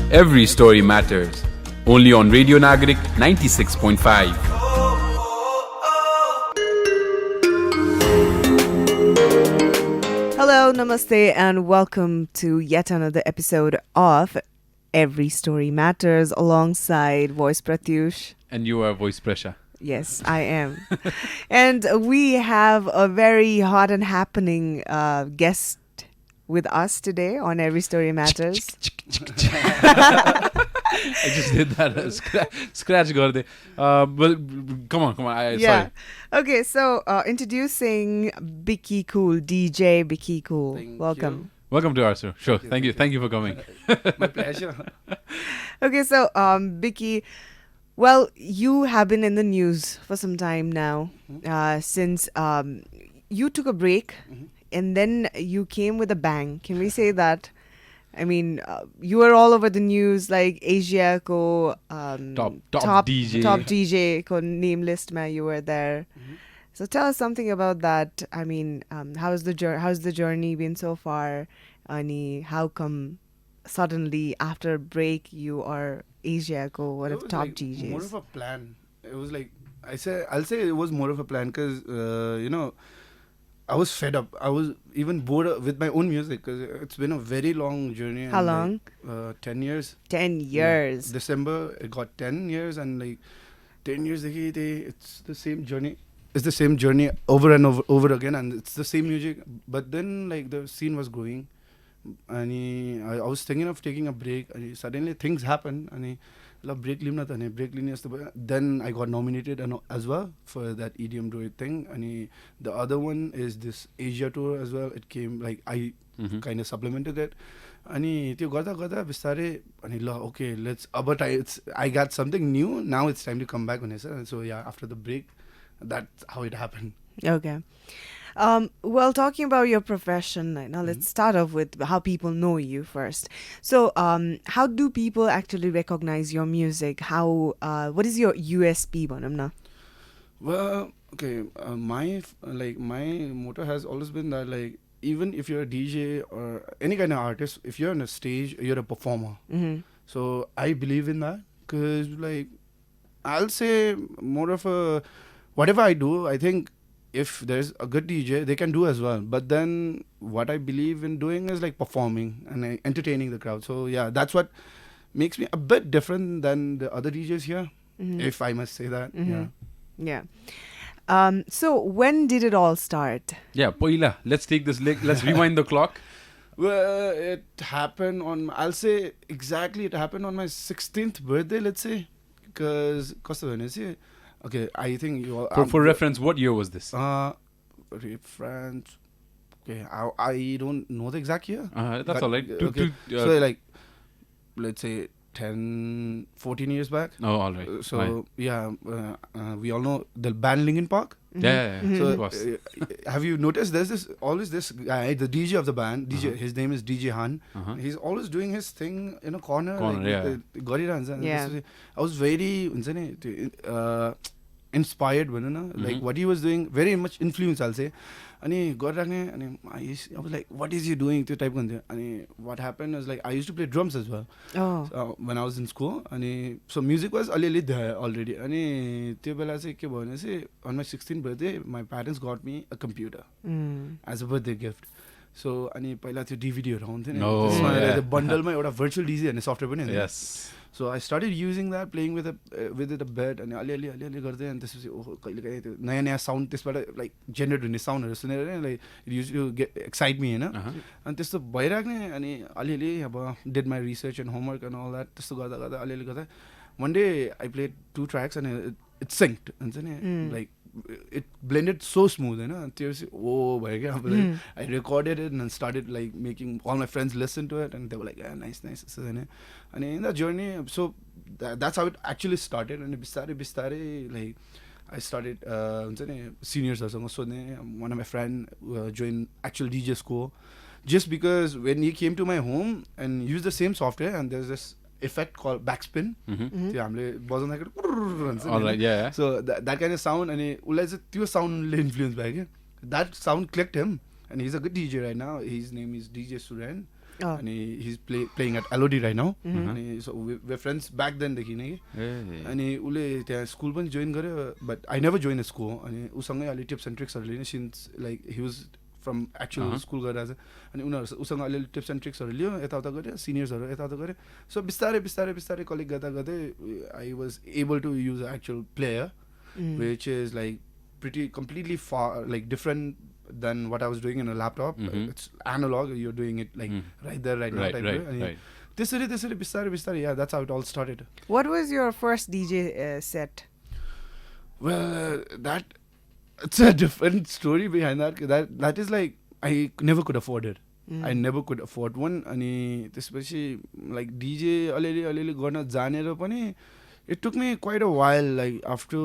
Every story matters. Only on Radio Nagarik 96.5. Hello, namaste, and welcome to yet another episode of Every Story Matters alongside Voice Pratyush. And you are Voice Presa. Yes, I am. And we have a very hot and happening guest with us today on Every Story Matters. I just did that. Scratch garde. But come on. Sorry. Okay, so introducing Bki Cool, DJ Bki Cool. Welcome. Welcome to our show. Sure. Thank you for coming. My pleasure. Okay, so Bki, well, you have been in the news for some time now, since you took a break and then you came with a bang. Can we say that? I mean, you were all over the news, like Asia ko top DJ. Top DJ ko name list mein you were there. So tell us something about that. I mean, how's the journey been so far? Ani, how come suddenly after a break you are Asia ko one of top DJs? More of a plan. It was like I'll say it was more of a plan because I was fed up. I was even bored with my own music because it's been a very long journey. How long? 10 years. 10 years. Yeah. December, it got 10 years and like 10 years, it's the same journey. It's the same journey over and over again and it's the same music. But then like the scene was growing and I was thinking of taking a break and suddenly things happened and break then I got nominated as well for that EDMDroid thing and the other one is this Asia tour as well. It came like I kind of supplemented it and okay, let's I got something new, now it's time to come back on it. So yeah, after the break, that's how it happened. Okay. Well, talking about your profession, now let's start off with how people know you first. So, how do people actually recognize your music? What is your USP, Banamna? Well, okay, my motto has always been that like even if you're a DJ or any kind of artist, if you're on a stage, you're a performer. So I believe in that because like I'll say more of a whatever I do, I think if there's a good DJ, they can do as well. But then what I believe in doing is like performing and entertaining the crowd. So yeah, that's what makes me a bit different than the other DJs here, if I must say that. Yeah. So when did it all start? Yeah, Poila. Let's rewind the clock. Well, it happened on, I'll say exactly, it happened on my 16th birthday, let's say. Because, okay, I think you all... For reference, what year was this? Reference... Okay, I don't know the exact year. That's all right. So like, let's say 10, 14 years back. Oh, all right. So, yeah, we all know the band Linkin Park. Yeah. So, of course. have you noticed there's always this guy, the DJ of the band, his name is DJ Han. He's always doing his thing in a corner. Yeah. I was very inspired, like what he was doing, very much influenced, I'll say. And I was like, what is he doing? And what happened was like, I used to play drums as well. So, when I was in school. And so music was there already. And on my 16th birthday, my parents got me a computer as a birthday gift. So, पहिला त्यो DVD around the bundle my virtual DJ and software. Yes. So I started using that, playing with it a bit, and अलि गर्दै अनि त्यसपछि कहिले त्यो नयाँ sound त्यसबाट like generate हुने साउन्डहरु सुनेर like it used to excite me, हैन. अनि त्यस्तो भइराख्ने अनि अलि अब did my research and homework and all that त्यस्तो गर्दा अलि गर्दा one day I played 2 tracks and it synced and like it blended so smooth, I recorded it and started like making all my friends listen to it and they were like, yeah, nice. And in that journey, so that's how it actually started. And bistare like I started seniors or something. So one of my friend joined actual DJ school just because when he came to my home and used the same software, and there's this effect called backspin. त्यो हामीले बजाउँदाखेरि भन्छ नि, Alright, yeah. so that kind of sound, अनि उसलाई चाहिँ त्यो साउन्डले influence भयो क्या. That sound clicked him, and he's a good DJ right now. His name is DJ Suren, and he's playing at LOD right now. And so we're friends back then देखि नै कि. अनि उसले त्यहाँ स्कुल पनि join गर्यो, but I never joined a school. अनि उसँगै अलि टिप्स एन्ड ट्रिक्सहरू लिने, since like he was from actual school गरेर अनि उनीहरू उसँग अलिअलि टिप्स एन्ड ट्रिक्सहरू लियो, यताउता गऱ्यो, सिनियर्सहरू यताउता गऱ्यो. सो बिस्तारै बिस्तारै बिस्तारै कलेक्ट गर्दा गर्दै I was able to use an actual player, which is like completely far, like different than what I was doing in a laptop. It's analog, you're doing it like right there, right now. Right. Tisari, bistari, yeah, that's how it all started. What was your first DJ set? Well, it's a different story behind that. That is like, I never could afford it. I never could afford one. And especially like DJ, alili gona janera pani, it took me quite a while, like after,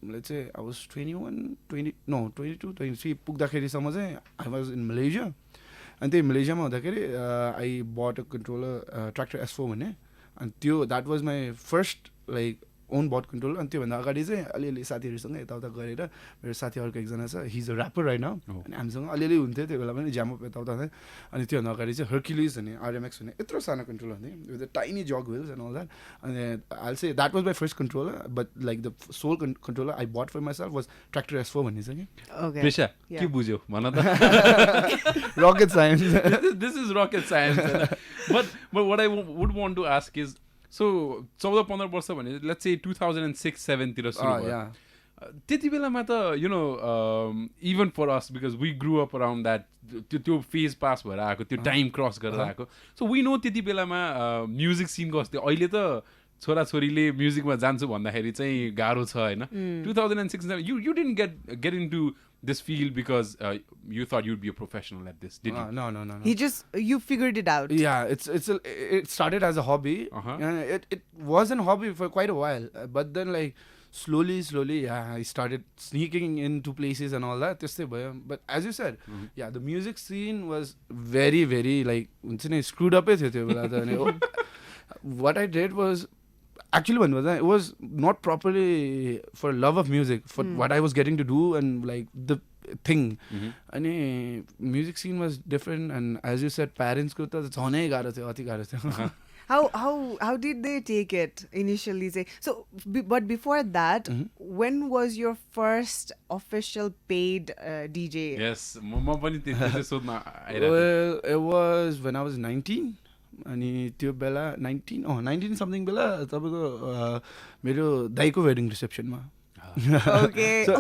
let's say I was 22, 23 पुग्दाखेरि सम्म चाहिँ I was in Malaysia. And त्यही मलेसियामा हुँदाखेरि I bought a controller, Tractor S4 भन्ने, and that was my first like own bought controller. अनि त्योभन्दा अगाडि चाहिँ अलिअलि साथीहरूसँग यताउता गरेर, मेरो साथी अर्को एकजना छ, he's a rapper right now, अनि हामीसँग अलिअलि हुन्थ्यो त्यो बेला पनि ज्याम अप यताउता थियो. अनि त्योभन्दा अगाडि चाहिँ Hercules भन्ने RMX भन्ने यत्रो सानो controller हुन्थ्यो with the tiny jog wheels and all that. And I'll say that was my first controller, but like the sole controller I bought for myself was Tractor S4 भन्ने छ कि. Okay. Presa, के बुझ्यो भन त. Rocket science. This is rocket science. But what I would want to ask is, so 14-15 वर्ष भने let's say 2006-07 तिर सुरु भयो. त्यति बेलामा त you know even for us, because we grew up around that, त्यो phase pass भएर आएको, त्यो time cross गरेर आएको, so we know त्यति बेलामा music scene कस्तो थियो. अहिले त छोराछोरीले म्युजिकमा जान्छु भन्दाखेरि चाहिँ गाह्रो छ हैन. 2006-07 you didn't get into this field because you thought you'd be a professional at this, did you? No. You figured it out. Yeah, it started as a hobby. And it was a hobby for quite a while, but then like slowly, yeah, I started sneaking into places and all that. But as you said, yeah, the music scene was very, very like screwed up. What I did was, actually, it was not properly for love of music, for what I was getting to do and like the thing. And music scene was different, and as you said, parents ko ta jhanai garo thyo, ati garo thyo. How did they take it initially? So, but before that, when was your first official paid DJ? Yes, म पनि त्यति सोध्न आइरहेको. Well, it was when I was 19. अनि त्यो बेला 19 something बेला तपाईको मेरो दाइको wedding रिसेप्सनमा. Okay. So,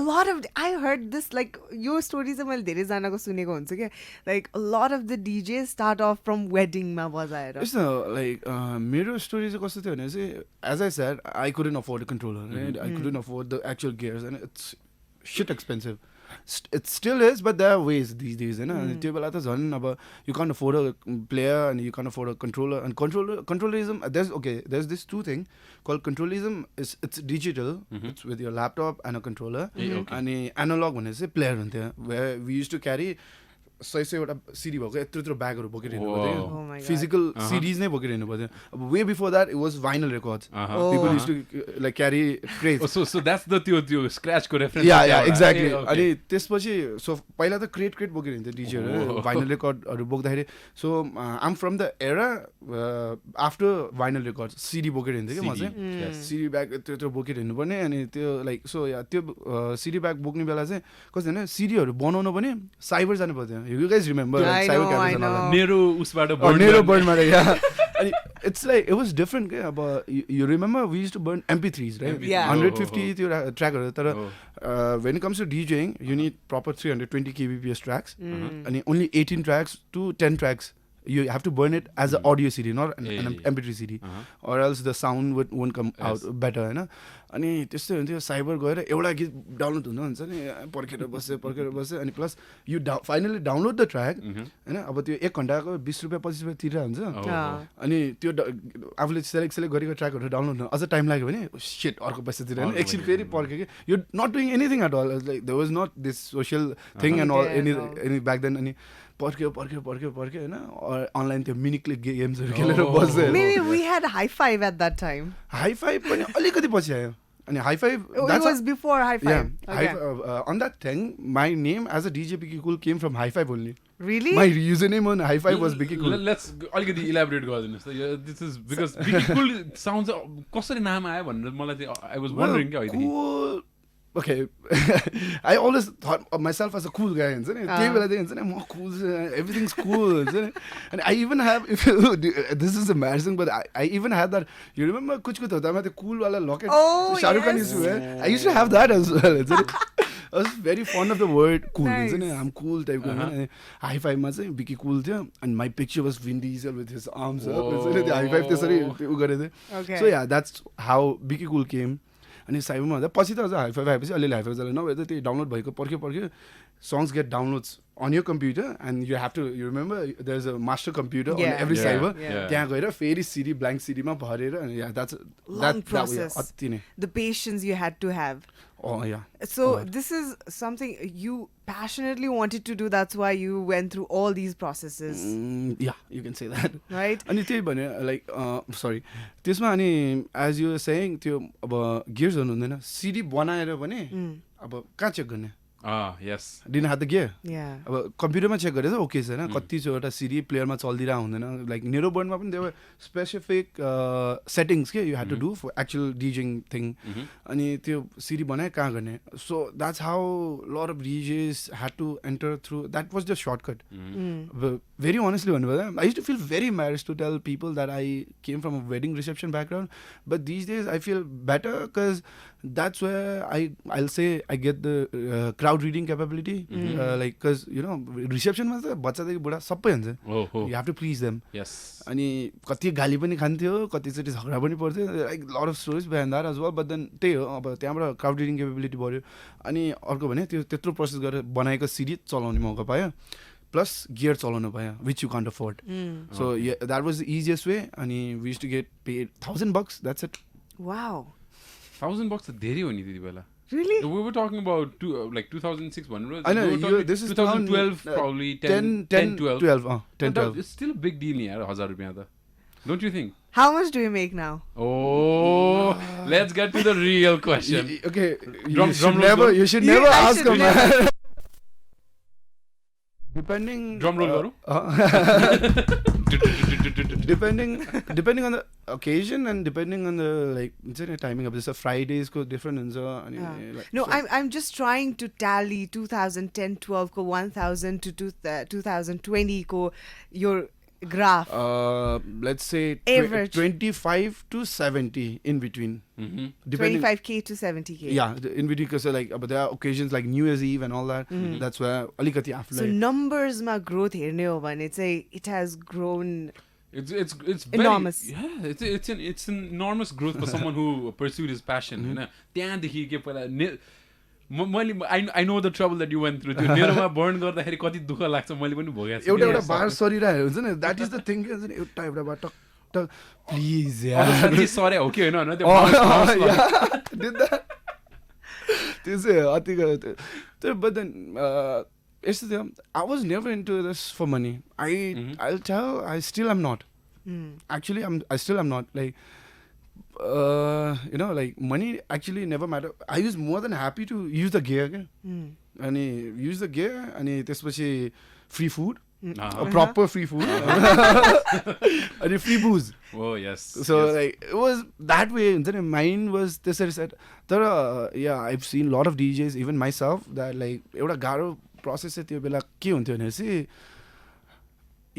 I heard this, like your stories are मैले धेरै जनाको सुनेको हुन्छ के, like a lot of the DJs start off from wedding मा बजाएर. It's like मेरो story चाहिँ कस्तो थियो भने चाहिँ, as I said, I couldn't afford a controller, right? I couldn't afford the actual gears, and it's shit expensive. It still is, but there are ways these days, you know. You can't afford a player and you can't afford a controller. And controllerism, there's this two thing called controllerism. It's digital. It's with your laptop and a controller. And analog one is a player, where we used to carry एउटा सिडी भएको यत्रो ब्यागहरू बोकेर हिँड्नु पर्थ्यो, physical CDs नै बोकेर हिँड्नु पर्थ्यो. अब way before that it was vinyl records. People used to like carry crate. So that's the त्यो स्क्रैचको रेफरेन्स. या एक्ज्याक्टली. अनि त्यसपछि सो पहिला त क्रेट बोकेर हिँड्थ्यो डीजेहरु भाइनल रेकर्डहरु बोक्दाखेरि. So I am from the era after vinyl records CD बोकेर हिँड्थ्यो कि म चाहिँ. सिडी ब्याग यत्रो बोकेर हिँड्नु पर्ने. अनि त्यो लाइक सो या त्यो सिडी ब्याग बोक्ने बेला चाहिँ कस्तो हैन, सिडीहरु बनाउनु पनि साइबर जानु पर्थ्यो. You guys remember cyber cameras and all that? Nero burn mara, yeah. And it's like it was different. But you remember we used to burn MP3s, right? Yeah. 150 tracker. When it comes to DJing, you need proper 320 kbps tracks, and only 18 tracks to 10 tracks. You have to burn it as an audio CD, not an MP3 CD, or else the sound won't come out better, you know. अनि त्यस्तै हुन्थ्यो cyber गएर एउटा गीत download हुनु हुन्छ नि पर्खेर बस्यो अनि plus you finally download the track होइन अब त्यो 1 घन्टाको 20 रुपियाँ 25 रुपियाँ तिरेर हुन्छ अनि त्यो आफूले सेलेक्ट गरेको ट्र्याकहरू डाउनलोड हुनु अझ टाइम लाग्यो भने सिट अर्को पैसा तिरेर होइन एकछिन फेरि पर्ख्यो कि you not doing anything at all like there was not this social thing and all any back then अनि पर्ख्यो होइन अनलाइन त्यो मिनी क्लिक गेम्सहरू खेलेर बस्दै Maybe we had high five at that time. High five पनि अलिकति पछि आयो अनि high five It was before high five. on that thing my name as a DJ Bki Cool came from high five only. Really? My username on high five was Bki Cool. Let's अलिकति elaborate गरिदिनुहोस् त this is because Bki Cool sounds कसरी नाम आयो भनेर मलाई चाहिँ I was wondering क्या cool. Okay, I always thought of myself as a cool guy. I'm cool. Everything's cool. And I even have, this is embarrassing, but I even had that. You remember Kuch Kuch Hota Hai, the cool wala locket? Oh, Shah Rukh Khan used to wear. I used to have that as well. I was very fond of the word cool. Nice. I'm cool type. High five ma चाहिँ Bki Cool थियो, and my picture was Vin Diesel with his arms up. High five त्यसरी उ गरेथे. Okay. So yeah, that's how Bki Cool came. अनि साइबरमा हुँदा पछि त अझ high five आएपछि अलिअलि हाई फाइभ चल्यो नभए त त्यो डाउनलोड भएको पर्ख्यो songs get downloads on your computer and you have to, you remember there's a master computer on every cyber. त्यहाँ गएर फेरि CD blank CD मा भरेर and yeah that's long process. अति नै. The patience you had to have. Oh yeah. So this is something you passionately wanted to do. That's why you went through all these processes. Yeah, you can say that. Right. अनि त्यही भने like sorry त्यसमा अनि as you were saying त्यो अब gears हुनु हुँदैन CD बनाएर पनि अब कहाँ चेक गर्ने yes didn't have the gear. Yeah. अब कम्प्युटरमा चेक गरेर ओके छैन कतिवटा सिडी प्लेयरमा चल्दिरहेको हुँदैन लाइक नेरो बोर्डमा पनि देवर स्पेसिफिक सेटिङ्स के you had to do for actual DJing thing अनि त्यो सिडी बनाए कहाँ गर्ने so that's how lot of DJs had to enter through that was the shortcut very honestly भन्नुभयो I use to feel very embarrassed to tell people that I came from a wedding reception background, but these days I feel better because that's where I'll say I get the crowd reading capability. Like because you know reception मा त बच्चादेखि बुढा सबै हुन्छ. You have to please them. Yes. अनि कति गाली पनि खान्थ्यो कतिचोटि झगडा पनि पर्थ्यो like lot of stories behind that as well but then त्यही हो अब त्यहाँबाट क्राउड रिडिङ केपेबिलिटी बढ्यो अनि अर्को भने त्यो त्यत्रो प्रोसेस गरेर बनाएको सिडी चलाउने मौका पायो प्लस गियर चलाउनु पायो which you can't afford so that was the easiest way अनि we used to get paid $1,000 that's it Wow. $1,000 त धेरै हो नि त्यति बेला. Really? We were talking about like 2006 भन्नु. I know this is 2012 probably 10 12. 10-12. It's still a big deal नि यार 1000 रुपैयाँ त. Don't you think? How much do you make now? Oh, let's get to the real question. Okay, you should You- never I ask should a man. Depending. Drum roll garu. Depending on the occasion and depending on the like timing of this Fridays ko different huncha No, I'm just trying to tally 2010-12 ko 1000 to 2020 ko your graph. Let's say Average. 25 to 70 in between. Depending 25K to 70K. Yeah, in between because like but there are occasions like New Year's Eve and all that. That's where alikati after So numbers ma growth herne ho bhane it has grown. It's very, enormous. Yeah, it's an enormous growth for someone who pursued his passion. हैन त्यहाँदेखि के पहिला मैले I know the trouble that you went through. त्यो नेरोमा burn गर्दाखेरि कति दुःख लाग्छ मैले पनि भोगेको छु. एउटा बार सरिरहेको हुन्छ नि द्याट इज द थिङ हुन्छ नि एउटा बार टक प्लिज यार साथी सरे हो कि हैन हैन त्यो did that त्यो चाहिँ अति त्यो but then यस्तो थियो I was never into this for money. I'll tell I still am not. Actually I still am not like you know like money actually never matter. I was more than happy to use the gear and use the gear and त्यसपछि free food proper free food and free booze. Oh yes. So like it was that way and then mine was this said yeah I've seen a lot of DJs even myself that like एउटा गाह्रो process थियो बेला के हुन्थ्यो भनेपछि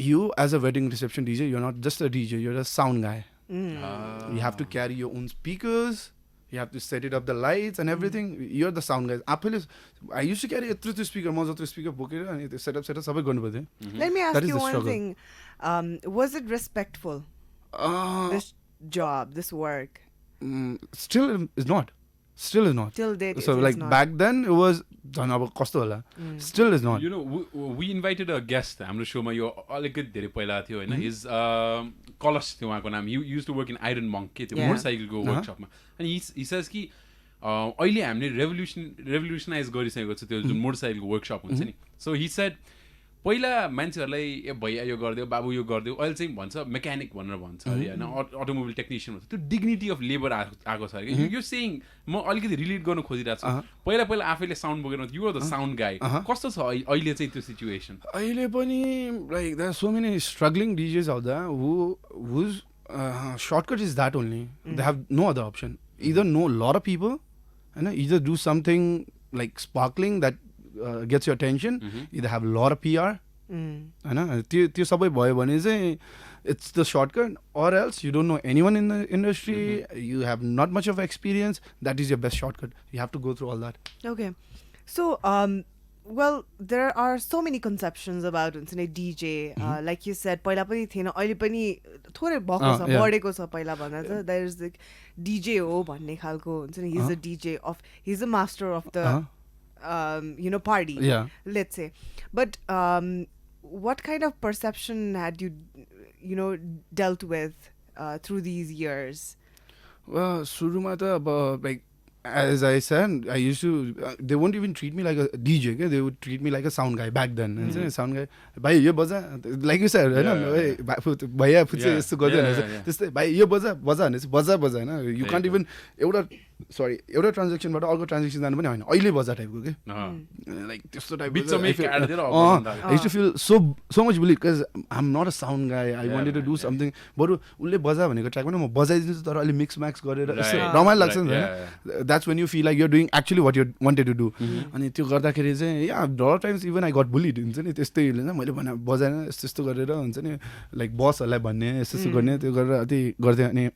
you as a wedding reception DJ you're not just a DJ you're a sound guy. You have to carry your own speakers. You have to set it up the lights and everything. You're the sound guys. I used to carry a through speaker, most speaker booked and set up sabai garnu paryo. Let me ask you one thing. Was it respectful? This job, this work? Still is not. Still is not. Till date, So it like is not. back then it was kasto होला. Still is not. You know, we invited a guest हाम्रो शोमा यो अलिकति धेरै पहिला थियो हैन. His कलश थियो उहाँको नाम. He used to work in Iron Monk के त्यो मोटरसाइकलको वर्कशपमा. अनि he says कि अहिले हामीले revolutionize गरिसकेको छ त्यो जुन मोटरसाइकलको वर्कशप हुन्छ नि. So he said पहिला मान्छेहरूलाई ए भैया यो गरिदियो बाबु यो गरिदियो अहिले चाहिँ भन्छ मेकानिक भनेर भन्छ अरे होइन अटोमोबाइल टेक्निसियन भन्छ त्यो डिग्निटी अफ लेबर आएको छ अरे यो सेइङ म अलिकति रिलेट गर्न खोजिरहेको छु पहिला आफैले साउन्ड बोकेर यु आर द साउन्ड गाई कस्तो छ अहिले चाहिँ त्यो सिचुएसन अहिले पनि like there are so many struggling DJs out there whose shortcut is that only they have no other option either know a lot of people and either do something like sparkling that gets your attention either have a lot of PR हैन त्यो सबै भयो भने चाहिँ it's the shortcut or else you don't know anyone in the industry you have not much of experience that is your best shortcut you have to go through all that. Okay, so well there are so many conceptions about DJ like you said पहिला पनि थिएन अहिले पनि थोरै भएको छ बढेको छ पहिला भन्दा त there is the DJ हो भन्ने खालको हुन्छ नि he's a DJ of he's a master of the you know party let's say but what kind of perception had you know dealt with through these years? Well suruma ta like as I said I used to they won't even treat me like a DJ okay? They would treat me like a sound guy back then and sound guy bhai yo baja like you said हैन भैया फुच्चे यस्तो गर्दै हैन त्यस्तै भाइ यो बजा भने बजा हैन you can't even एउटा ट्रान्ज्याक्सनबाट अर्को ट्रान्ज्याक्सन जानु पनि हैन अहिले बजा टाइपको के लाइक त्यस्तो टाइप बिचमा काट्दिएर I used to feel so much bullied because I'm not a sound guy I wanted to do something बरु उले बजा भनेको ट्र्याक पनि म बजाइदिन्छु तर अलि मिक्स म्याक्स गरेर यस्तो रमाइलो लाग्छ नि हैन that's when you feel like you're doing actually what you wanted to do अनि त्यो गर्दाखेरि चाहिँ या lot of times even I got bullied हुन्छ नि त्यस्तै हैन मैले भने बजाएन यस्तो गरेर हुन्छ नि लाइक बसहरुलाई भन्ने यस्तो गर्ने त्यो गरेर अति गर्थे अनि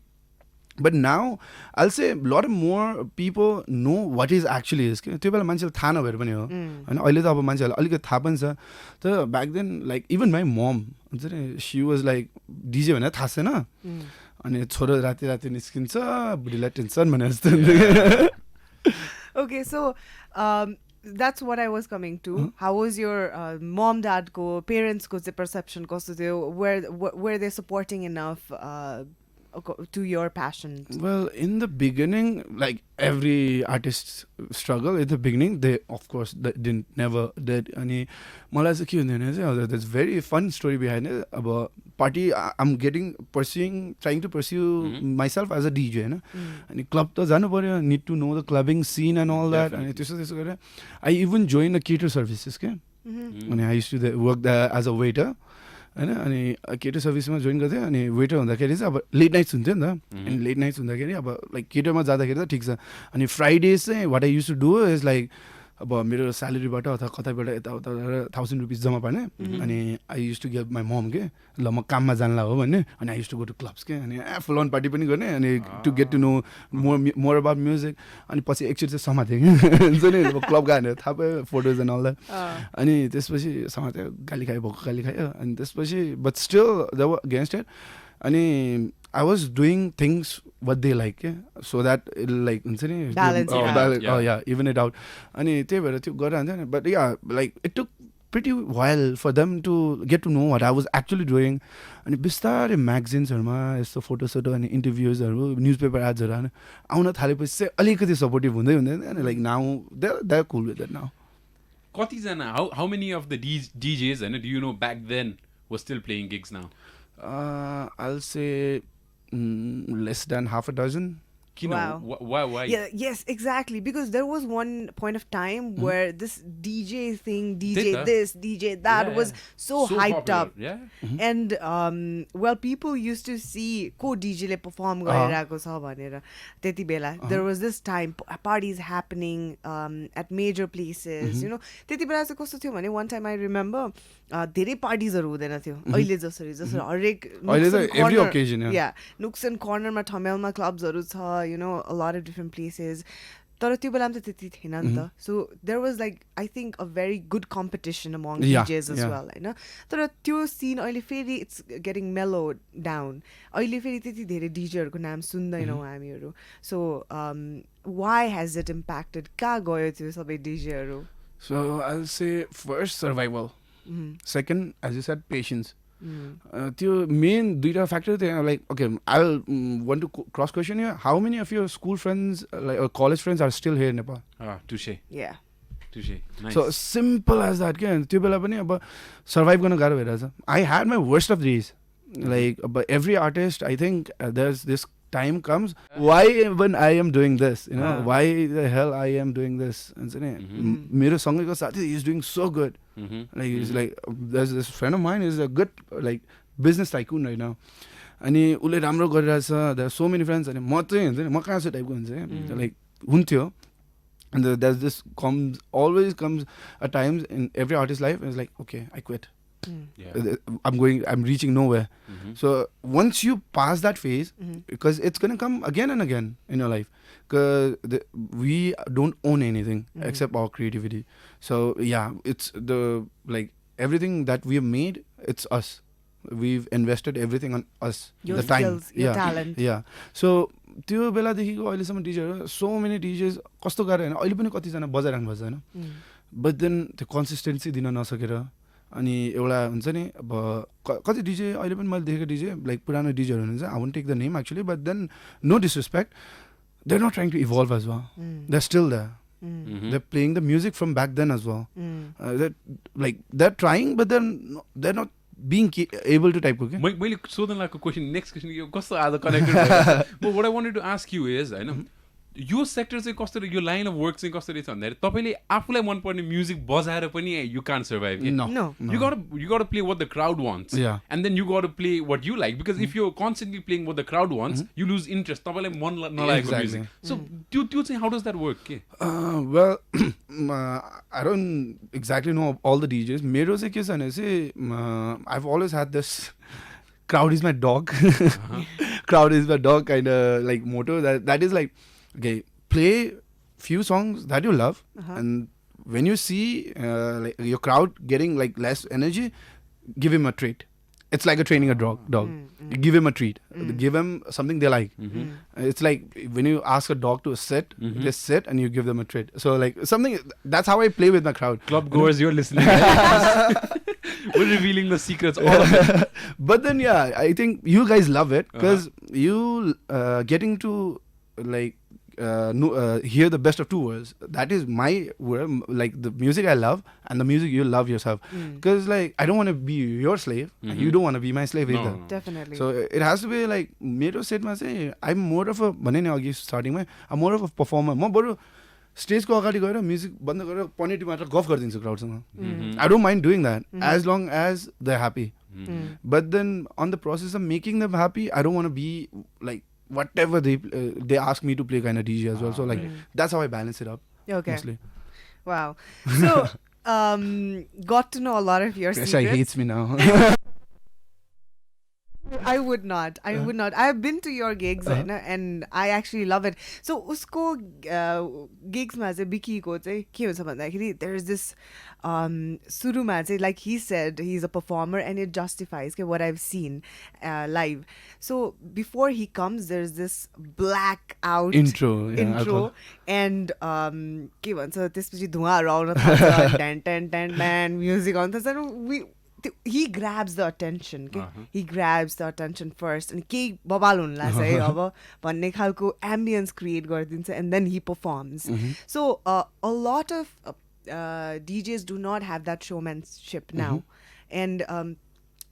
but now I'll say a lot more people know what is actually is त्यो बेला मान्छेले थाहा नभएर पनि हो हैन अहिले त अब मान्छेहरुलाई अलिकति थाहा पनि छ तर back then like even my mom हुन्छ नि she was like DJ भनेर थाहा छैन अनि छोरो राति निस्किन्छ बुढीलाई टेन्सन भने जस्तो Okay, so that's what I was coming to. How was your mom, dad ko, parents ko perception kosto थियो? Were they supporting enough to your passion? Well, in the beginning, like every artist struggle in the beginning, they of course never did any. मलाई चाहिँ के हुँदैन चाहिँ there's very fun story behind it about party I'm trying to pursue myself as a DJ हैन अनि club त जानु पर्यो need to know the clubbing scene and all that अनि त्यसो गरेर I even joined the cater services के अनि I used to work there as a waiter हैन अनि केटर सर्भिसमा जोइन गर्थेँ अनि वेटर हुँदाखेरि चाहिँ अब लेट नाइट्स हुन्थ्यो नि त अनि लेट नाइट्स हुँदाखेरि अब लाइक केटरमा जाँदाखेरि त ठिक छ अनि फ्राइडेज चाहिँ what I use to do is like अब मेरो स्यालेरीबाट अथवा कतैबाट यताउता 1000 रुपिस जम्मा पार्ने अनि I use to give my mom के ल म काममा जानला हो भन्ने अनि I use to go to clubs के अनि फुल अन पार्टी पनि गर्ने अनि to get to know more about music अनि पछि एकचोटि चाहिँ समातेँ कि हुन्छ नि क्लब गयो भनेर थाहा पायो फोटोज एन्ड अल द्याट अनि त्यसपछि समातेँ गाली खायो अनि त्यसपछि but still they were against it अनि I was doing things what they like so that it like हुन्छ नि even it out अनि त्यही भएर त्यो गरिरहन्थ्यो नि but yeah like it took pretty while for them to get to know what I was actually doing अनि बिस्तारै म्यागजिन्सहरुमा यस्तो फोटोसोटो अनि इन्टरभ्युजहरु न्युजपेपर एड्सहरु आउन थालेपछि चाहिँ अलिकति सपोर्टिभ हुँदै अनि लाइक नाउ दे आर कुल विथ इट नाउ कति जना how many of the DJs and do you know back then were still playing gigs now? I'll say less than half a dozen. Wow. Why? Yeah, yes, exactly. Because there was one point of time where this DJ thing, DJ this, DJ that was so hyped popular. up. Yeah. And well, people used to see ko DJ le perform garirako cha bhanera त्यति बेला. There was this time parties happening at major places, you know. त्यति बेला चाहिँ कस्तो थियो भने one time I remember धेरै पार्टिजहरु हुँदैन थियो अहिले जसरी हरेक every occasion yeah नुक्स एन्ड कर्नरमा ठमेलमा क्लब्सहरु छ you know a lot of different places तर त्यो बेलामा त त्यति थिएन नि त. So there was like I think a very good competition among Yeah, DJs as yeah. well, हैन. तर त्यो scene अहिले फेरि it's getting mellowed down. अहिले फेरि त्यति धेरै DJहरूको नाम सुन्दैनौँ हामीहरू. So why has it impacted? कहाँ गयो त्यो सबै DJहरू? So I'll say first survival. Second, as you said, patience. त्यो मेन दुईटा फ्याक्टर थियो. Like okay I want to cross question here, how many of your school friends like college friends are still here Nepal? Yeah. So simple as that क्या. त्यो बेला पनि अब survive गर्न गाह्रो भइरहेछ. I had my worst of days. Like अब every artist I think there is this time comes, why when I am doing this, you know, why the hell I am doing this, हुन्छ नि. मेरो सँगैको साथी he is doing so good, like he's like there's this friend of mine is a good like business tycoon right now, अनि उसले राम्रो गरिरहेछ, there are so many friends, अनि म चाहिँ हुन्छ नि म कहाँ छु टाइपको हुन्छ लाइक हुन्थ्यो. And there's this always comes a times in every artist's life it's like okay I quit. I'm reaching nowhere. So once you pass that phase, because it's going to come again and again in your life, because we don't own anything except our creativity. So yeah, it's the like everything that we have made, it's us. We've invested everything on us. Your the time, skills, your talent. Yeah. So त्यो बेलादेखिको अहिलेसम्म टिचरहरू so many teachers कस्तो गरेर होइन अहिले पनि कतिजना बजाइरहनु भएको छ होइन. बट देन त्यो कन्सिस्टेन्सी दिन नसकेर अनि एउटा हुन्छ नि अब कति डिजे अहिले पनि मैले देखेको डिजे लाइक पुरानो डिजेहरू हुनुहुन्छ, I won't take the name actually, but then no disrespect, they are not trying to evolve as well, they are still there, they are playing the music from back then as well, like they are trying but they are not being able to type. Okay, मैले सोध्न लागेको question next question यो कस्तो आज connected. But what I wanted to ask you is हैन यो sector चाहिँ कस्तो, यो लाइन अफ वर्क चाहिँ कस्तो रहेछ भन्दाखेरि तपाईँले आफूलाई मनपर्ने म्युजिक बजाएर पनि you can't survive. You got to play what the crowd wants, and then you got to play what you like, because if you're constantly playing what the crowd wants, you lose interest. तपाईँलाई मन नलागेको music. So त्यो चाहिँ how does that work? के well I don't exactly know all the DJs. मेरो चाहिँ के छ भने चाहिँ I've always had this crowd is my dog. Crowd is my dog kind of like motto. That is like, okay, play few songs that you love, and when you see like your crowd getting like less energy, give him a treat. It's like a training a dog. You give him a treat. Give him something they like. It's like when you ask a dog to sit, they sit and you give them a treat. So like something, that's how I play with my crowd. Club goers, you're listening. We're revealing the secrets, all of it. But then yeah, I think you guys love it because you getting to like hear the best of two worlds. That is my world, like the music I love and the music you love yourself. Because like I don't want to be your slave, and you don't want to be my slave either. Definitely. So it has to be like मेरो सेटमा चाहिँ I'm more of a भने नि अघि स्टार्टिङमा I'm more of a performer. म बरु स्टेजको अगाडि गएर म्युजिक बन्द गरेर पनेटी मात्र गफ गरिदिन्छु क्राउडसँग. I don't mind doing that as long as they're happy. But then on the process of making them happy, I don't want to be like whatever they ask me to play kind of DJ as well. So like that's how I balance it up. Okay. Mostly. Wow. So got to know a lot of your Presa secrets. hates me now. I would not. I've been to your gigs and I actually love it. So usko gigs ma चाहिँ Bki को चाहिँ के हुन्छ भन्दाखेरि there's this सुरुमा चाहिँ like he said he's a performer and it justifies what I've seen live. So before he comes there's this black out intro and के भन्छ त्यसपछि धुवाँहरू आउन थाल्छ, टन टन टन टन म्युजिक आउन थाल्छ. He grabs the attention. He grabs the attention first and केही बबाल हुन लाग्छ है अब भन्ने खालको ambience create गरिदिन्छ and then he performs. So a lot of DJs do not have that showmanship now. And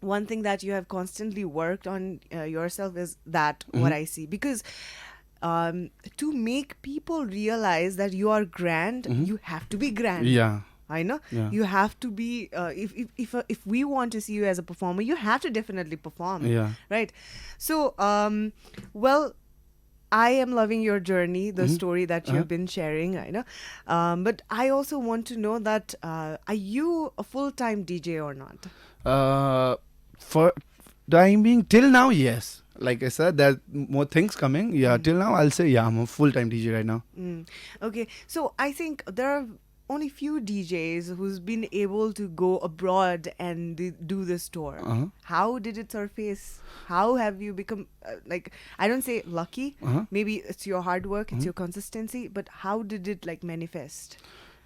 one thing that you have constantly worked on yourself is that what I see, because to make people realize that you are grand, you have to be grand. Yeah. I know. Yeah. You have to be if we want to see you as a performer, you have to definitely perform. Yeah. Right. So well, I am loving your journey, the story that you've been sharing, I know. But I also want to know that are you a full-time DJ or not? For time being till now, yes. like I said, there are more things coming. Yeah, till now I'll say I'm a full-time DJ right now. Okay, so I think there are only few DJs who's been able to go abroad and do this tour. How did it surface? How have you become like, I don't say lucky, maybe it's your hard work, it's your consistency, but how did it like manifest?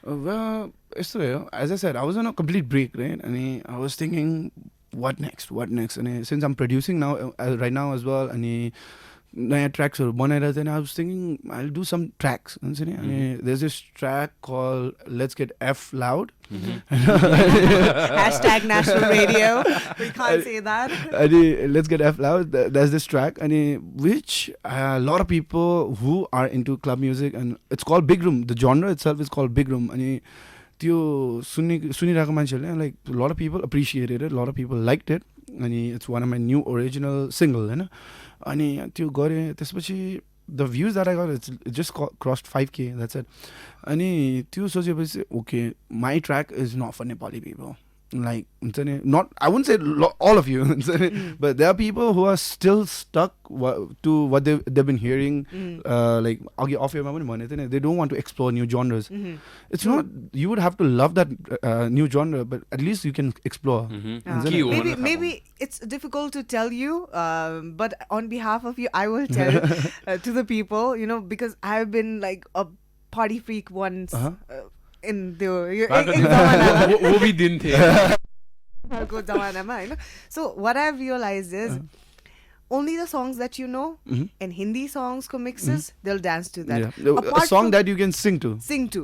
Well, it's the way, as I said, I was on a complete break, right? And I was thinking, what next? And since I'm producing now, right now as well, and नयाँ ट्र्याक्सहरू बनाएर चाहिँ I was thinking I'll do some tracks हुन्छ नि अनि there's this track called Let's Get F Loud. Hashtag national radio. We can't say that. अनि Let's Get F Loud, there's this track अनि which a lot of people who are into club music, and it's called Big Room. The genre itself is called Big Room. अनि त्यो सुनिरहेको मान्छेहरूले like a lot of people appreciated it, a lot of people liked it. अनि it's one of my new original single हैन अनि त्यो गरेँ त्यसपछि the views that I got, it just crossed 5K, that's it. अनि त्यो सोचेपछि okay, my track is not for Nepali people. Like, not, I wouldn't say all of you, but there are people who are still stuck to what they've been hearing. Like, off your mind, they don't want to explore new genres. It's not, you would have to love that new genre, but at least you can explore. Maybe it's difficult to tell you, but on behalf of you, I will tell to the people, you know, because I've been like a party freak once. In the वो भी दिन थे को जमानामा हैन. So what I've realized is only the songs that you know and Hindi songs ko mixes, they'll dance to that. A song that you can sing to,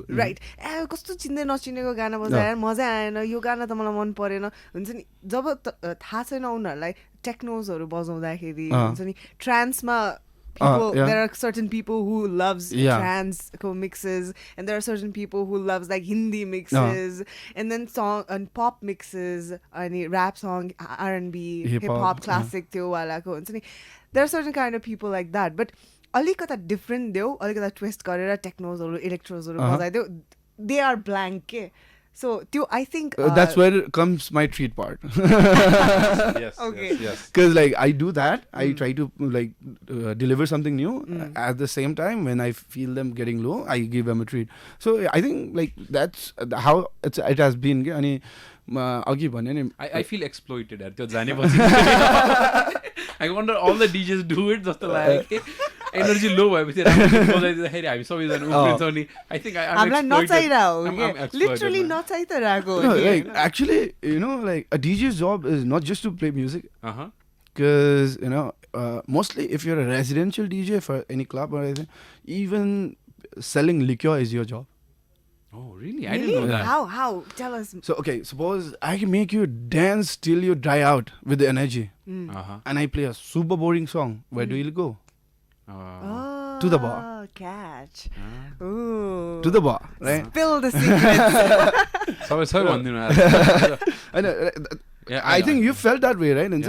right. कस्तो चिन्दै नचिनेको गाना बजाएर मजा आएन, यो गाना त मलाई मन परेन हुन्छ नि. जब थाहा छैन उनीहरूलाई टेक्नोजहरू बजाउँदाखेरि हुन्छ नि, ट्रान्समा people, there are certain people who loves trance mixes, and there are certain people who loves like Hindi mixes, and then song and pop mixes, and rap song, R&B, hip hop, classic त्यो वालाको हुन्छ नि. There are certain kind of people like that, but अलिकता different देऊ, अलिकता twist गरेर टेक्नोजहरू इलेक्ट्रोजहरू बजाइदेऊ, they are blank के. So, I think that's where comes my treat part. Yes. Because like I do that, I try to like deliver something new. At the same time, when I feel them getting low, I give them a treat. So I think like that's how it has been. I feel exploited at I wonder all the DJs do it just like energy low. I think I'm not exploited. Literally not like actually, you know, like a DJ's job is not just to play music. Because you know, mostly if you're a residential DJ for any club or anything, even selling liquor is your job. Oh, really? I didn't know that. How? Tell us. So, okay, suppose I can make you dance till you dry out with the energy. And I play a super boring song. Where do you go? To the bar. Catch. Ooh. To the bar, right? Spill the secrets. I think you felt that way, right? True.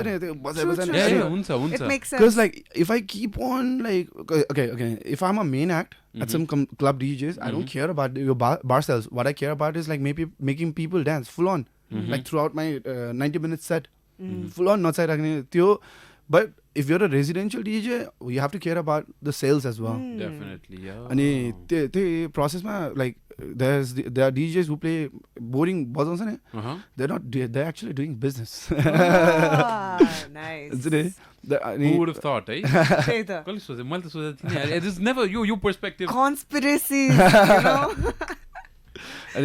It makes sense. Because like, if I keep on like, okay, if I'm a main act at some club DJs, I don't care about your bar styles. What I care about is like maybe making people dance full on, like throughout my 90-minute set, full on, not side. But if you're a residential DJ, you have to care about the sales as well. Definitely, yeah. And the process like there are DJs who play boring buzzons. They're actually doing business. Nice. Who would have thought, eh? It is never your perspective. Conspiracies, you know. I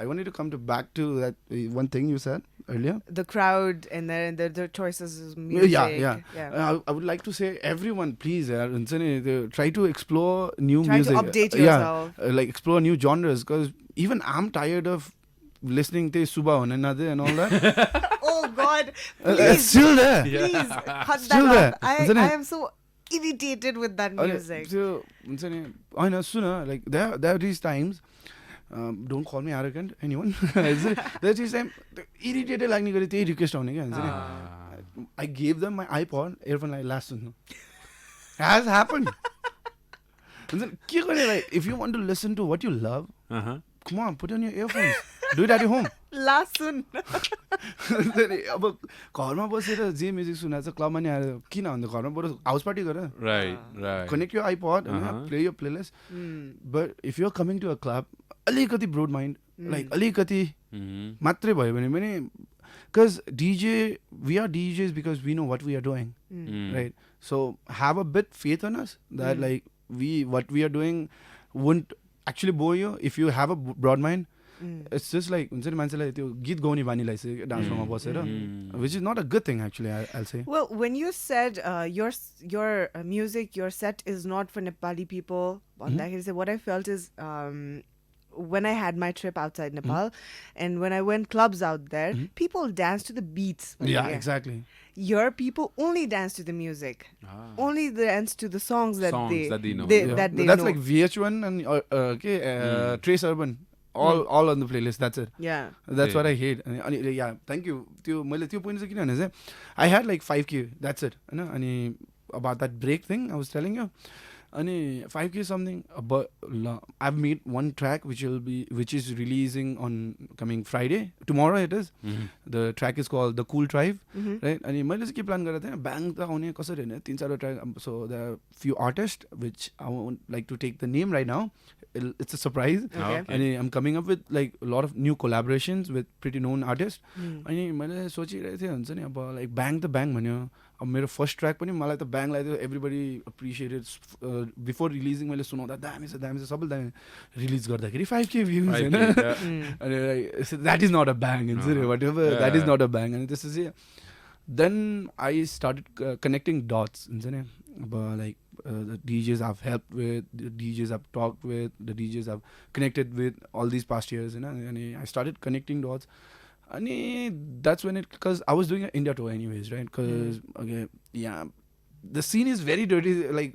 wanted to come back to that one thing you said earlier. The crowd and the choices of music. Yeah. I would like to say, everyone, please, try to explore new music. Try to update yourself. Like explore new genres, because even I'm tired of listening to Subha on another and all that. Oh God! Please, it's still there. Please, cut still that up. I am so irritated with that music. So, like there are these times. Don't call me arrogant, anyone. There's this time irritated like request I gave them my iPod, earphone like last one. Has happened. If you want to listen to what you love, come on, put on your earphones. Do it at your home. Last soon. अब घरमा बसेर जे music सुनेको छ क्लबमा नि आएर किन भन्दा घरमा बरु हाउस पार्टी गर right कनेक्ट यो आइपड प्ले यो playlist but if you are coming to a club अलिकति ब्रोड माइन्ड लाइक अलिकति मात्रै भयो भने पनि because we are DJs because we know what we are doing, right? So have a bit faith in us that like what we are doing won't actually bore you if you have a broad mind. It's just like हुन्छ नि मान्छेलाई त्यो गीत गाउने बानी लाग्छ dance फ्लोरमा बसेर, which is not a good thing actually. I'll say. Well, when you said your music, your set is not for Nepali people, what I felt is when I had my trip outside Nepal and when I went clubs out there, people dance to the beats. Yeah, exactly. Your people only dance to the music, only dance to the songs that they know. That they That's know. like VH1 and Trace Urban. All on the playlist. That's it. Yeah. That's what I hate. Yeah, thank you. I had like 5K. That's it. About that break thing I was telling you. 5K something. But I've made one track which is releasing on coming Friday. Tomorrow it is. The track is called The Cool Tribe. Right? And I keep plan bang track. So there are few artists which I won't like to take the name right now. It's a surprise. Okay. And I'm coming up with like a lot of new collaborations with pretty known artists. And I thought like Bang the Bang भन्यो. अब मेरो first track पनि मलाई त bang लाग्यो everybody appreciated before releasing मैले सुनाउँदा दामी छ सबैले दामी रिलिज गर्दाखेरि 5K भ्युज होइन अनि that is not a bang हुन्छ नि whatever that is not a bang अनि त्यसपछि then I started connecting dots हुन्छ नि अब like the DJs I've helped with, the DJs I've talked with, the DJs I've connected with all these past years, and I started connecting dots. And that's when because I was doing an India tour anyways, right? Because the scene is very dirty. Like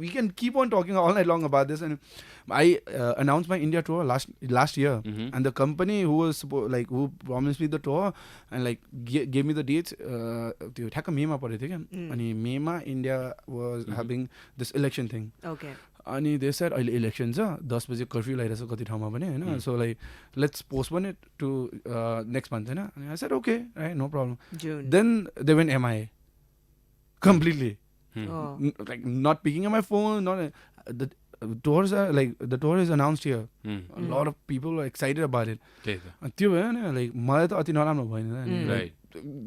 we can keep on talking all night long about this. And I announced my India tour last year, and the company who was who promised me the tour and like gave me the dates. And May India was having this election thing. Okay. And they said election छ 10 बजे curfew लगाइरहेछ कति ठाउँमा पनि हैन so like let's postpone it to next month हैन अनि I said okay right no problem then they went MIA completely like not picking up my phone not the tour is announced here a lot of people are excited about it त्यो भयो नि like मलाई त अति नराम्रो भएन right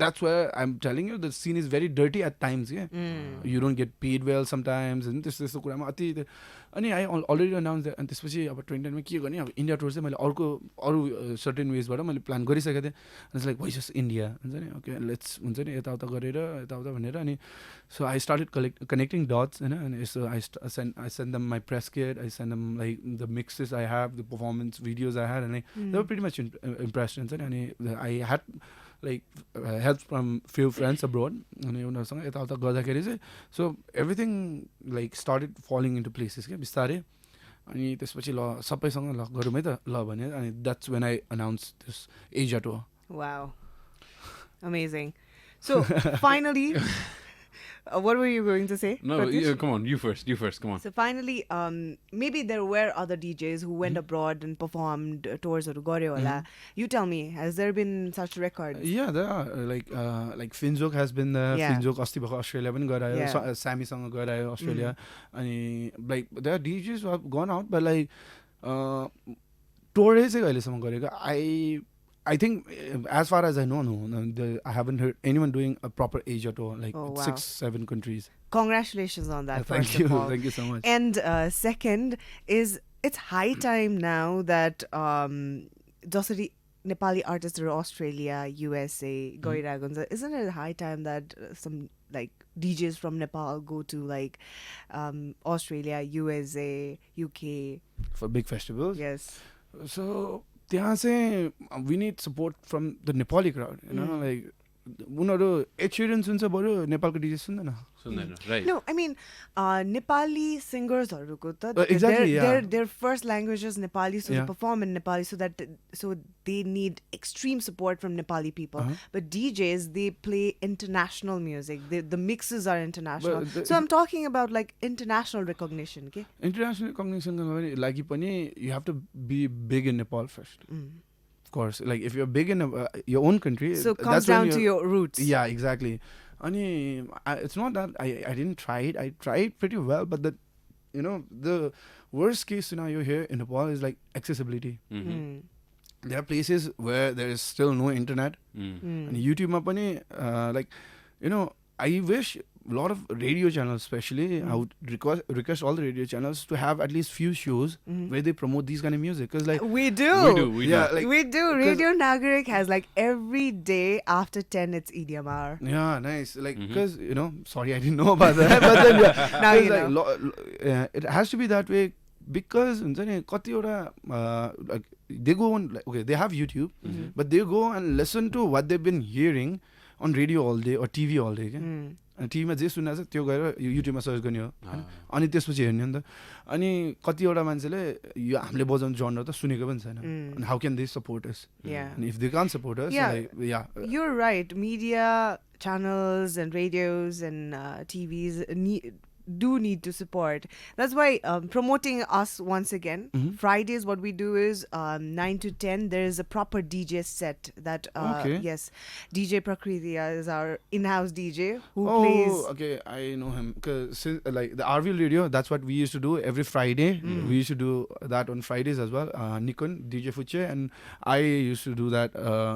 that's where I'm telling you the scene is very dirty at times you don't get paid well sometimes and त्यस्तो कुरामा अति अनि I already announced that अनि त्यसपछि अब 2010 मा के गर्ने अब इन्डिया टुर चाहिँ मैले अरू सर्टेन वेजबाट मैले प्लान गरिसकेको थिएँ it's like why just India हुन्छ नि ओके लेट्स हुन्छ नि यताउता गरेर यताउता भनेर अनि सो आई स्टार्टेड कनेक्टिङ डट्स होइन अनि यसो I send them my press kit I send them like the mixes I have the performance videos I had and they were pretty much impressed हुन्छ नि अनि I had like help from few friends abroad अनि उनीहरूसँग यताउता गर्दाखेरि चाहिँ so everything like started falling into places क्या बिस्तारै अनि त्यसपछि ल सबैसँग ल गरौँ है त ल भने अनि that's when I announced this Asia tour. Wow, amazing. So finally what were you going to say? No, come on, you first, come on. So finally, maybe there were other DJs who went abroad and performed tours or garyo hola. You tell me, has there been such records? Yeah, there are. Like Finjok has been there. Finjok asti bhako Australia pani garayo. Sammy sanga garayo Australia. And like there are DJs who have gone out, but like tour चाहिँ अहिलेसम्म गरेको I think as far as I know, I haven't heard anyone doing a proper Asia tour, like 6-7 countries. Congratulations on that. Thank you. Thank you so much. And second is, it's high time now that जसरी Nepali artists are Australia, USA, Goiragunza. Isn't it high time that some like DJs from Nepal go to like Australia, USA, UK for big festivals? Yes. So त्यहाँ चाहिँ we need support from the Nepali crowd, you know, like उनीहरू experience हुन्छ बरु नेपालको DJ सुन्दैन right? No, I mean Nepali singers haruko ta exactly, their first language is Nepali, so they perform in Nepali, so they need extreme support from Nepali people. But DJs, they play international music. The mixes are international. So I'm talking about like international recognition, okay? International recognition लागि पनि you have to be big in Nepal first. of course. Like if you're big in your own country, So it comes that's when down to your roots. Yeah, exactly. Ani, it's not that I didn't try it. I tried pretty well, but the worst case scenario here in Nepal is like accessibility. There are places where there is still no internet. And YouTube ma pani, I wish a lot of radio channels, especially, I would request all the radio channels to have at least few shows where they promote these kind of music. Cause like we do. We do. Radio Nagarik has like every day after 10 it's EDM hour. Yeah, nice. Like because sorry, I didn't know about that. But then Now you know. It has to be that way because like, they go on. Like, okay, they have YouTube, but they go and listen to what they've been hearing on radio all day or TV all day. अनि टिभीमा जे सुनेको छ त्यो गएर युट्युबमा search गर्ने हो हैन अनि त्यसपछि हेर्ने नि त अनि कतिवटा मान्छेले यो हामीले बजाउने जनर त सुनेको पनि छैन अनि how can they support us and if they can't support us you're right, media channels and radios and TVs need to support. That's why promoting us once again. Fridays what we do is 9 to 10 there is a proper DJ set that yes, DJ Prakriti is our in-house DJ who plays. Okay, I know him because like the RVL radio, that's what we used to do every Friday. We used to do that on Fridays as well. Nikon, DJ Fuche, and I used to do that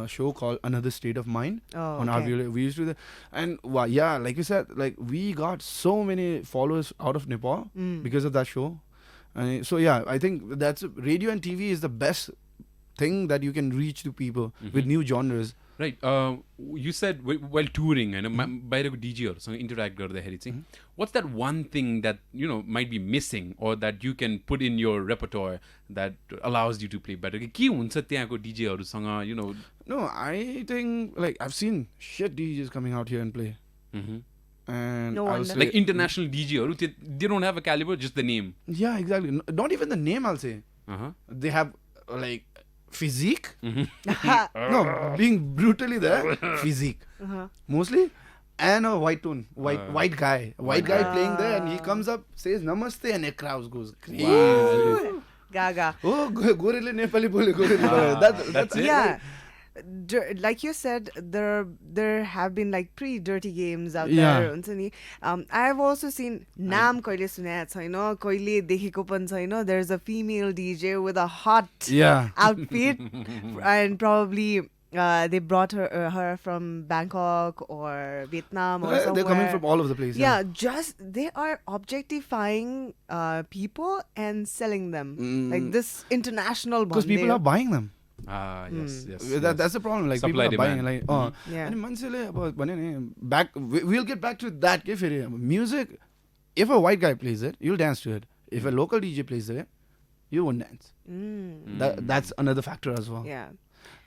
show called Another State of Mind on RVL. We used to do that, and like you said, like we got so many followers out of Nepal because of that show. So I think that's radio and TV is the best thing that you can reach to people with new genres. Right. You said while touring and बाहिरको DJहरुसँग interact गर्दाखेरि चाहिँ what's that one thing that might be missing or that you can put in your repertoire that allows you to play better? के हुन्छ त्यहाँको DJहरुसँग No, I think like I've seen shit DJs coming out here and play. And no wonder. Like international DJhरु they don't have a caliber, just the name. Yeah, exactly. Not even the name, I'll say. They have like physique. No, being brutally there, physique. Mostly. And a white tone, white guy playing there, and he comes up, says namaste, and a crowd goes crazy. Wow. Gaga. Oh, gorele Nepali bole gorele. That's it. Yeah. Like you said, there have been like pretty dirty games out there. I have also seen Nam koile suneko chaina, koile dekheko pani chaina. There's a female DJ with a hot outfit, and probably they brought her from Bangkok or Vietnam or somewhere. They're coming from all over the place. Yeah, just they are objectifying people and selling them like this international. Because people are buying them. Yes. That's the problem. Like supply, people are demand. buying. Like, we'll get back to that. Music, if a white guy plays it, you'll dance to it. If a local DJ plays it, you won't dance. That's another factor as well. Yeah.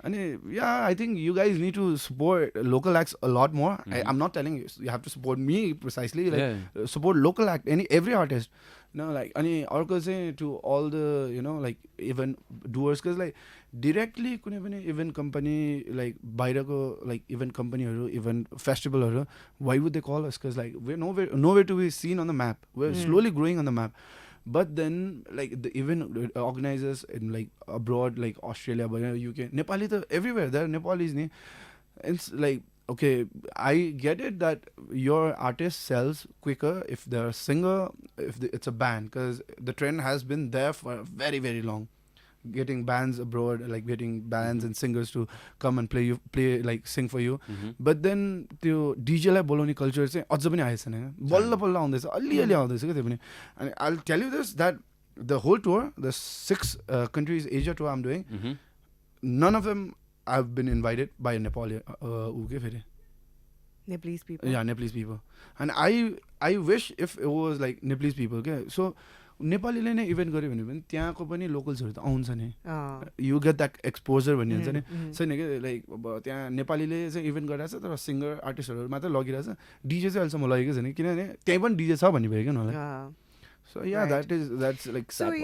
And I think you guys need to support local acts a lot more. I'm not telling you have to support me precisely. Like support local act, every artist. Like अर्को चाहिँ to all the like event doers, because like directly कुनै पनि event company like बाहिरको like event companyहरु, event festivalहरु, why would they call us? Because like we're nowhere to be seen on the map. We're slowly growing on the map. But then like the event organizers in like abroad, like Australia, UK, Nepali, everywhere there are Nepalis. It's like, okay, I get it that your artist sells quicker if they're a singer, if it's a band, because the trend has been there for very, very long. Getting bands abroad, like getting bands and singers to come and play like sing for you. But then the DJ लाई बोलाउने culture चाहिँ अझ पनि आएछ नि, बल्ल बल्ल आउँदैछ, अलि आउँदैछ के त्यो पनि. And I'll tell you this, that the whole tour, the 6 countries Asia tour I'm doing, none of them I've been invited by Nepali. Nepalese people. Yeah, Nepalese people. And I wish if it was like Nepalese people. Okay, so नेपालीले नै event गर्यो भने पनि त्यहाँको पनि लोकल्सहरु त आउँछ नि. You get that exposure भन्ने हुन्छ नि. छैन के लाइक अब त्यहाँ नेपालीले चाहिँ इभेन्ट गरिरहेछ तर सिंगर आर्टिस्टहरु मात्र लगिरहेछ. डीजे चाहिँ अहिलेसम्म लगेको छैन किनभने त्यही पनि डीजे छ भन्ने भयो के उनीहरुलाई. So that's like sad. So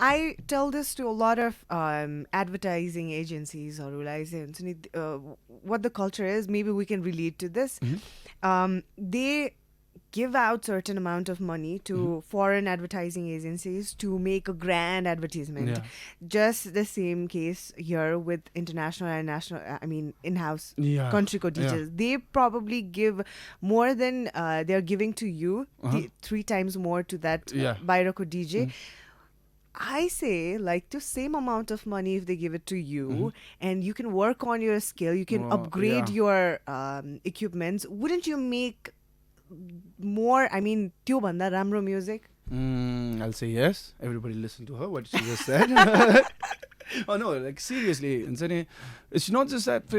I tell this to a lot of advertising agencies or what the culture is. Maybe we can relate to this. They give out certain amount of money to foreign advertising agencies to make a grand advertisement. Yeah. Just the same case here with international and national, in-house Yeah. country ko DJs. They probably give more than they're giving to you, 3 times more to that Baira ko DJ. I say, like, the same amount of money if they give it to you, and you can work on your skill, you can upgrade your equipments. Wouldn't you make more, त्यो भन्दा राम्रो music? I'll say yes. Everybody listen to her, what she just said. Oh no, like seriously, it's not just that.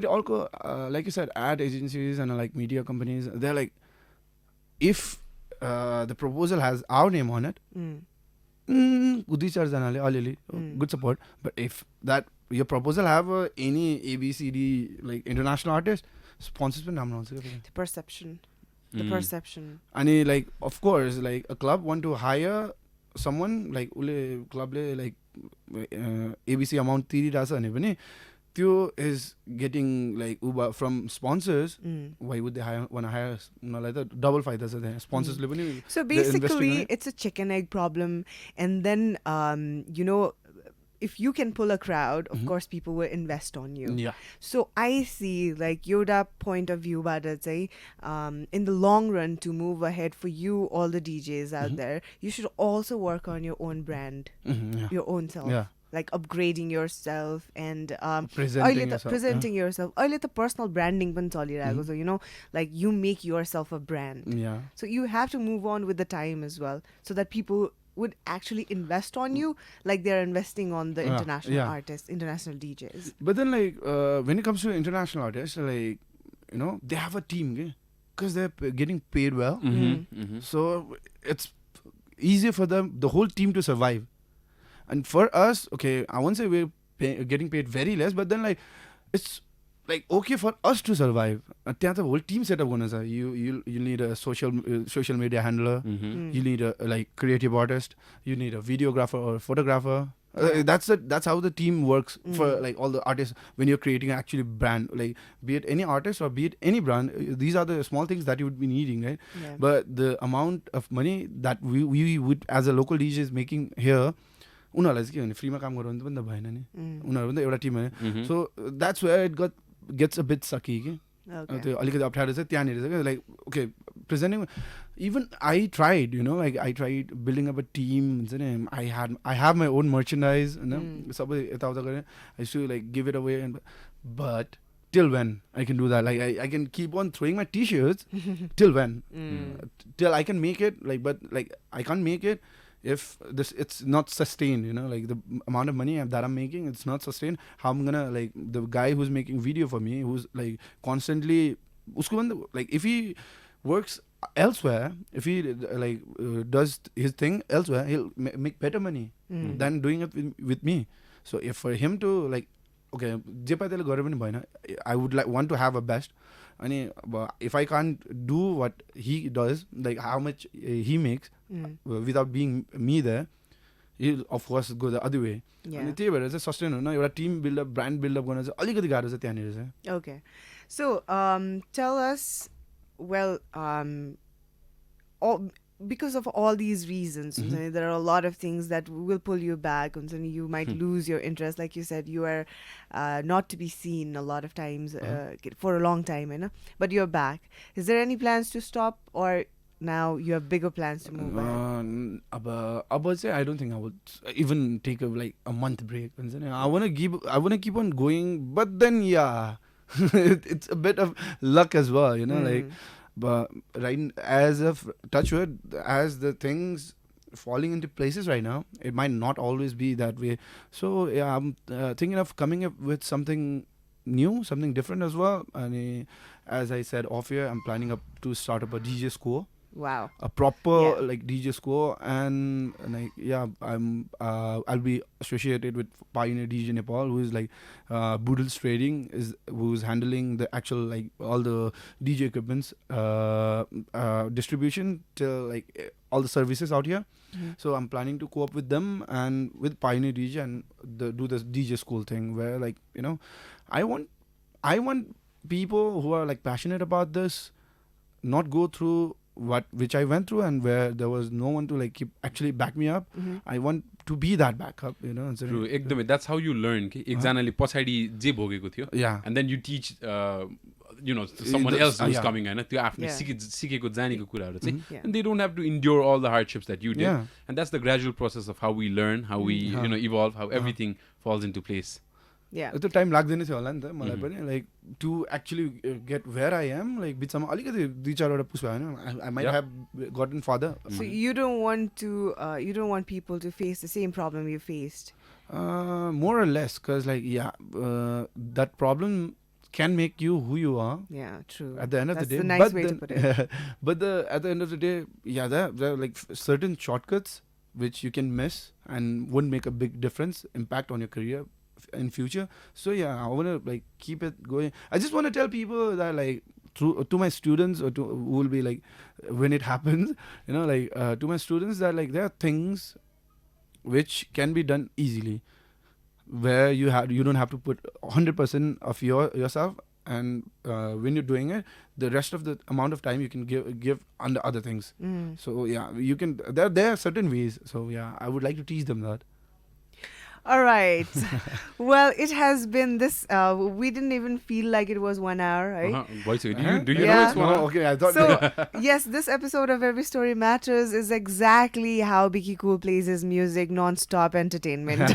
Like you said, ad agencies and like media companies, they're like, if the proposal has our name on it, good support. But if that your proposal have any ABCD like international artist, sponsors the perception. The perception. And like, of course, like a club want to hire someone like club like ABC amount Theo is getting like Uber from sponsors. Why would they want to hire like that? Double fight sponsors. So basically, it's a chicken egg problem. And then, if you can pull a crowd, of course, people will invest on you. Yeah. So I see, like, Yoda point of view, but I'd say, in the long run, to move ahead for you, all the DJs out there, you should also work on your own brand, your own self. Yeah. Like upgrading yourself and presenting yourself. अहिले त personal branding पनि चलिरहेको छ, like you make yourself a brand. Yeah. So you have to move on with the time as well, so that people would actually invest on you like they're investing on the international artists, international DJs. But then like when it comes to international artists, like, they have a team because they're getting paid well. So it's easier for them, the whole team, to survive. And for us, okay, I won't say we're getting paid very less, but then like it's like okay for us to survive. The whole team setup you need a social media handler, you need a like creative artist, you need a videographer or photographer. That's how the team works for like all the artists when you're creating actually brand, like be it any artist or be it any brand. These are the small things that you would be needing, right? Yeah. But the amount of money that we would as a local DJ is making here, उनीहरूलाई चाहिँ के भने फ्रीमा काम गर्नु पनि त भएन नि, उनीहरू पनि त एउटा टिम होइन. So that's where it gets a bit sucky के. त्यो अलिकति अप्ठ्यारो चाहिँ त्यहाँनिर चाहिँ like okay, presenting, even I tried, like I tried building up a team. I have my own merchandise, सबै यताउता गरेँ. I used to like give it away, but till when I can do that? Like I can keep on throwing my t-shirts till when? Till I can make it, like, but like I can't make it if it's not sustained, like the amount of money that I'm making, it's not sustained. How I'm gonna, like, the guy who's making video for me, who's like constantly like if he works elsewhere, if he like does his thing elsewhere, he'll make better money than doing it with me. So if for him to like, okay, I would like want to have a best. If I can't do what he does, like how much he makes without being me there, he'll of course go the other way. And त्यही भएर चाहिँ sustain हुन एउटा Tim buildup, brand buildup गर्न चाहिँ अलिकति गाह्रो छ त्यहाँनिर चाहिँ. Okay. So tell us, well, because of all these reasons, there are a lot of things that will pull you back, and you might lose your interest. Like you said, you are not to be seen a lot of times for a long time, but you're back. Is there any plans to stop, or now you have bigger plans to move back? I don't think I would even take a month break. I want to keep on going, but then it's a bit of luck as well, like. But right, as of touchwood, as the things falling into places right now, it might not always be that way. So yeah, I'm thinking of coming up with something new, something different as well. And as I said off here, I'm planning to start up a DJ school. Wow. A proper like DJ school, and like I'll be associated with Pioneer DJ Nepal, who is like Boodles Trading, who's handling the actual like all the DJ equipments, distribution to like all the services out here. So I'm planning to co-op with them and with Pioneer DJ and do this DJ school thing where like I want people who are like passionate about this, not go through which I went through, and where there was no one to like keep actually back me up. I want to be that backup, you know. True, एकदमै. That's how you learn. एकजनाले पछाडि जे भोगेको थियो, and then you teach you know, someone else who's coming, हैन, त्यो आफ्नो सिकेको जानेको कुराहरु चाहिँ, and they don't have to endure all the hardships that you did. And that's the gradual process of how we learn, how we you know evolve, how everything falls into place. त्यो time लाग्दैन थियो होला नि त मलाई पनि, like to actually get where I am, like बिचमा अलिकति 2-4 पुश भयो हैन, I might have gotten further. So you don't want people to face the same problem you faced. More or less, because like that problem can make you who you are. Yeah, true. At the end of the day, that's a nice way to put it. But at the end of the day, there are like certain shortcuts which you can miss and wouldn't make a big difference, impact on your career in future. So I want to like keep it going. I just want to tell people that like to my students, or to who will be like when it happens, you know, like to my students, that like there are things which can be done easily, where you don't have to put 100% of yourself, and when you're doing it, the rest of the amount of time you can give on the other things. So you can, there are certain ways. So I would like to teach them that. All right. Well, it has been this. We didn't even feel like it was 1 hour, right? Do you know it's 1 hour? Okay, I thought. So yes, this episode of Every Story Matters is exactly how Bki Cool plays his music, non-stop entertainment.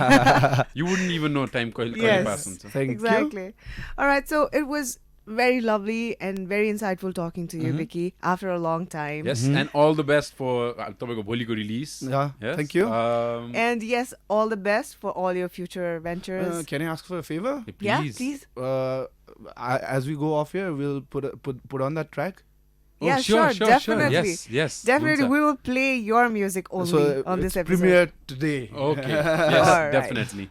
You wouldn't even know time. Yes, Thank exactly. you. All right, so it was very lovely and very insightful talking to you, Bki, after a long time. Yes, and all the best for तपाईँको भोलिको release. Yeah, yes. Thank you. And yes, all the best for all your future ventures. Can I ask for a favor? Please. Yeah, please. As we go off here, we'll put on that track. Yeah, sure, definitely. Yes. Definitely, we will play your music only on this episode. Premiere today. Okay. Yes, right. definitely.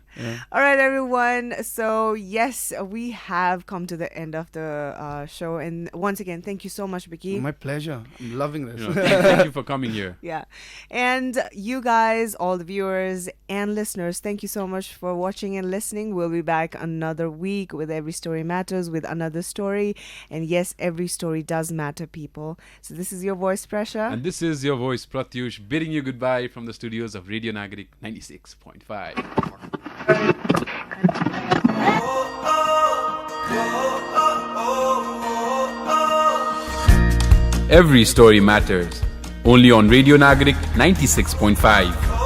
All right, everyone. So yes, we have come to the end of the show, and once again, thank you so much, Bki. My pleasure. I'm loving this. Thank you for coming here. Yeah, and you guys, all the viewers and listeners, thank you so much for watching and listening. We'll be back another week with Every Story Matters, with another story, and yes, every story does matter, people. So this is your voice, Presa. And this is your voice, Pratyush, bidding you goodbye from the studios of Radio Nagarik 96.5. Every story matters. Only on Radio Nagarik 96.5.